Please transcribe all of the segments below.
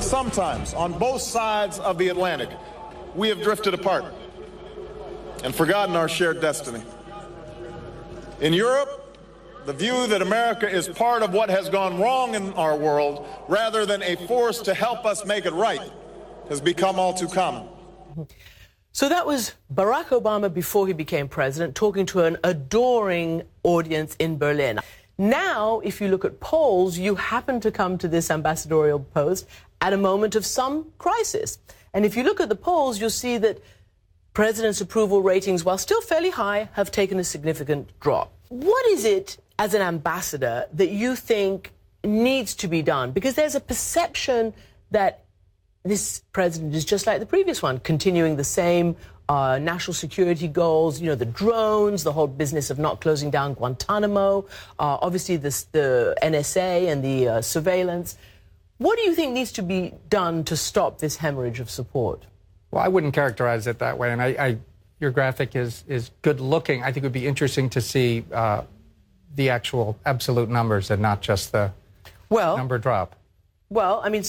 sometimes on both sides of the Atlantic, we have drifted apart and forgotten our shared destiny. In Europe, the view that America is part of what has gone wrong in our world, rather than a force to help us make it right, has become all too common. So that was Barack Obama before he became president, talking to an adoring audience in Berlin. Now, if you look at polls, you happen to come to this ambassadorial post at a moment of some crisis. And if you look at the polls, you'll see that president's approval ratings, while still fairly high, have taken a significant drop. What is it, as an ambassador, that you think needs to be done? Because there's a perception that this president is just like the previous one, continuing the same national security goals, you know, the drones, the whole business of not closing down Guantanamo, obviously the NSA and the surveillance. What do you think needs to be done to stop this hemorrhage of support? Well, I wouldn't characterize it that way. And your graphic is good looking. I think it would be interesting to see the actual absolute numbers and not just the number drop. Well, I mean,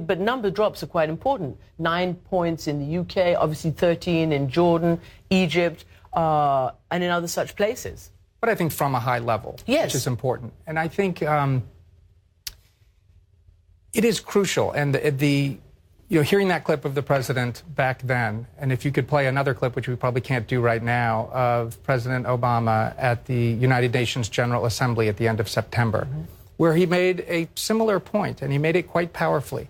but number drops are quite important. 9 points in the UK, obviously 13 in Jordan, Egypt, and in other such places. But I think from a high level, yes, which is important. And I think it is crucial. And hearing that clip of the president back then, and if you could play another clip, which we probably can't do right now, of President Obama at the United Nations General Assembly at the end of September, where he made a similar point, and he made it quite powerfully.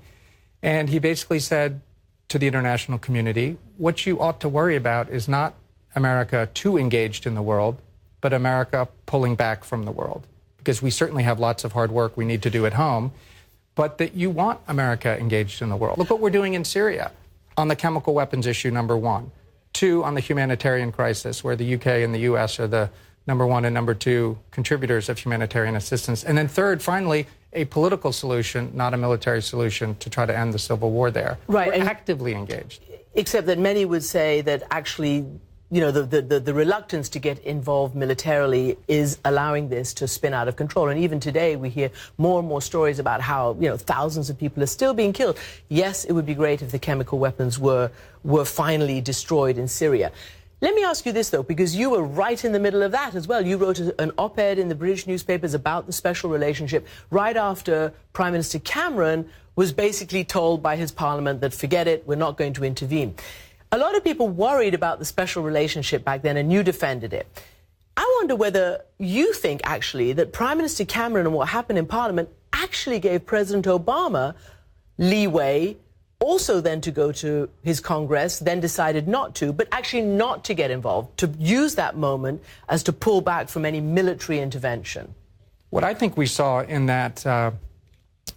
And he basically said to the international community, what you ought to worry about is not America too engaged in the world, but America pulling back from the world. Because we certainly have lots of hard work we need to do at home, but that you want America engaged in the world. Look what we're doing in Syria on the chemical weapons issue, number one. Two, on the humanitarian crisis, where the UK and the U.S. are the number one and number two contributors of humanitarian assistance. And then third, finally, a political solution, not a military solution, to try to end the civil war there. Right. We're actively engaged. Except that many would say that actually, you know, the reluctance to get involved militarily is allowing this to spin out of control. And even today, we hear more and more stories about how, you know, thousands of people are still being killed. Yes, it would be great if the chemical weapons were finally destroyed in Syria. Let me ask you this, though, because you were right in the middle of that as well. You wrote an op-ed in the British newspapers about the special relationship right after Prime Minister Cameron was basically told by his parliament that, forget it, we're not going to intervene. A lot of people worried about the special relationship back then, and you defended it. I wonder whether you think, actually, that Prime Minister Cameron and what happened in Parliament actually gave President Obama leeway also then to go to his Congress, then decided not to, but actually not to get involved, to use that moment as to pull back from any military intervention. What I think we saw in that,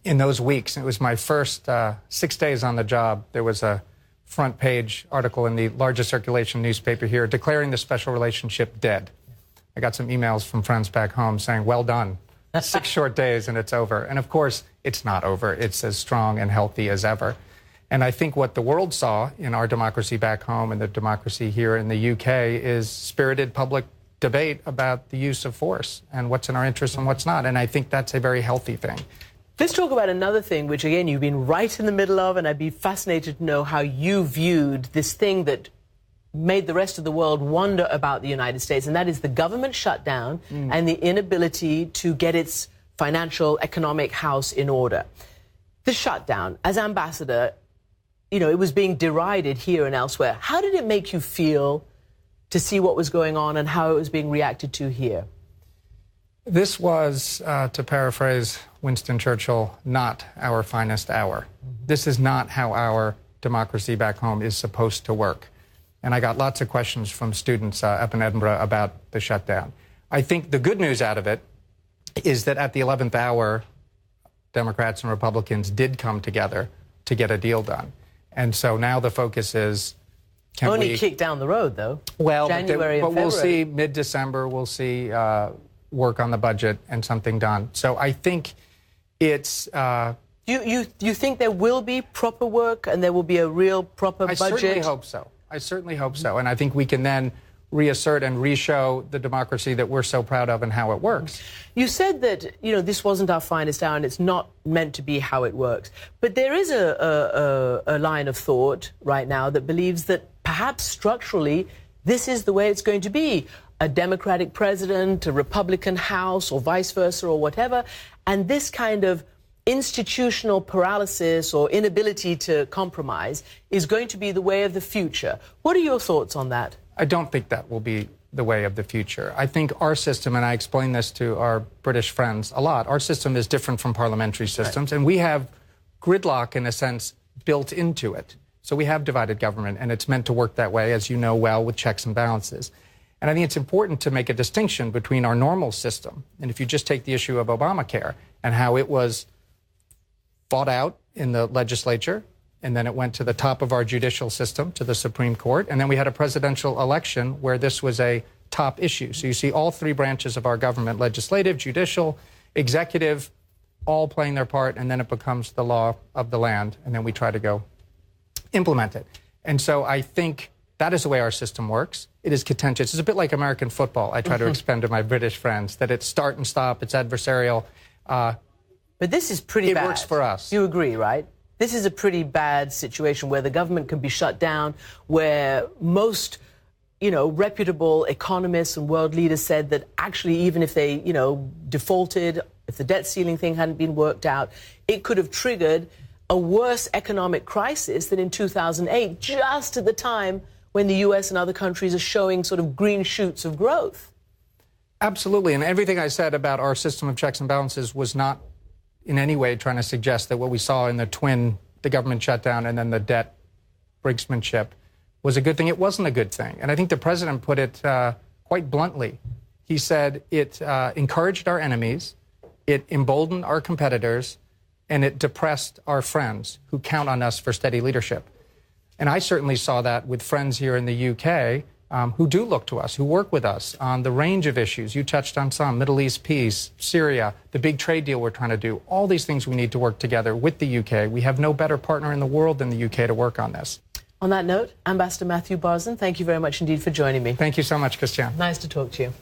in those weeks, it was my first 6 days on the job, there was a front page article in the largest circulation newspaper here declaring the special relationship dead. I got some emails from friends back home saying, well done, 6 short days and it's over. And of course, it's not over. It's as strong and healthy as ever. And I think what the world saw in our democracy back home and the democracy here in the UK is spirited public debate about the use of force and what's in our interest and what's not. And I think that's a very healthy thing. Let's talk about another thing, which, again, you've been right in the middle of, and I'd be fascinated to know how you viewed this thing that made the rest of the world wonder about the United States, and that is the government shutdown and the inability to get its financial, economic house in order. The shutdown, as ambassador, you know, it was being derided here and elsewhere. How did it make you feel to see what was going on and how it was being reacted to here? This was, to paraphrase Winston Churchill, not our finest hour. This is not how our democracy back home is supposed to work. And I got lots of questions from students up in Edinburgh about the shutdown. I think the good news out of it is that at the 11th hour, Democrats and Republicans did come together to get a deal done. And so now the focus is, can only kick down the road, though. Well, January but we'll see mid-December, we'll see work on the budget and something done. So I think it's... You think there will be proper work and there will be a real proper budget? I certainly hope so. I certainly hope so. And I think we can then reassert and re-show the democracy that we're so proud of and how it works. You said that, this wasn't our finest hour and it's not meant to be how it works. But there is a line of thought right now that believes that perhaps structurally this is the way it's going to be. A Democratic president, a Republican House, or vice versa, or whatever. And this kind of institutional paralysis or inability to compromise is going to be the way of the future. What are your thoughts on that? I don't think that will be the way of the future. I think our system, and I explain this to our British friends a lot, our system is different from parliamentary systems, and we have gridlock, in a sense, built into it. So we have divided government, and it's meant to work that way, as you know well, with checks and balances. And I think it's important to make a distinction between our normal system, and if you just take the issue of Obamacare and how it was fought out in the legislature, and then it went to the top of our judicial system, to the Supreme Court, and then we had a presidential election where this was a top issue. So you see all three branches of our government, legislative, judicial, executive, all playing their part, and then it becomes the law of the land, and then we try to go implement it. And so I think that is the way our system works. It is contentious. It's a bit like American football. I try to explain to my British friends that it's start and stop, it's adversarial. But this is pretty bad. It works for us. You agree, right? This is a pretty bad situation where the government can be shut down, where most, reputable economists and world leaders said that actually even if they, defaulted, if the debt ceiling thing hadn't been worked out, it could have triggered a worse economic crisis than in 2008, just at the time when the U.S. and other countries are showing sort of green shoots of growth. Absolutely. And everything I said about our system of checks and balances was not in any way trying to suggest that what we saw in the government shutdown and then the debt brinksmanship was a good thing. It wasn't a good thing. And I think the president put it quite bluntly. He said it encouraged our enemies, it emboldened our competitors, and it depressed our friends who count on us for steady leadership. And I certainly saw that with friends here in the UK who do look to us, who work with us on the range of issues. You touched on some, Middle East peace, Syria, the big trade deal we're trying to do, all these things we need to work together with the UK. We have no better partner in the world than the UK to work on this. On that note, Ambassador Matthew Barzun, thank you very much indeed for joining me. Thank you so much, Christiane. Nice to talk to you.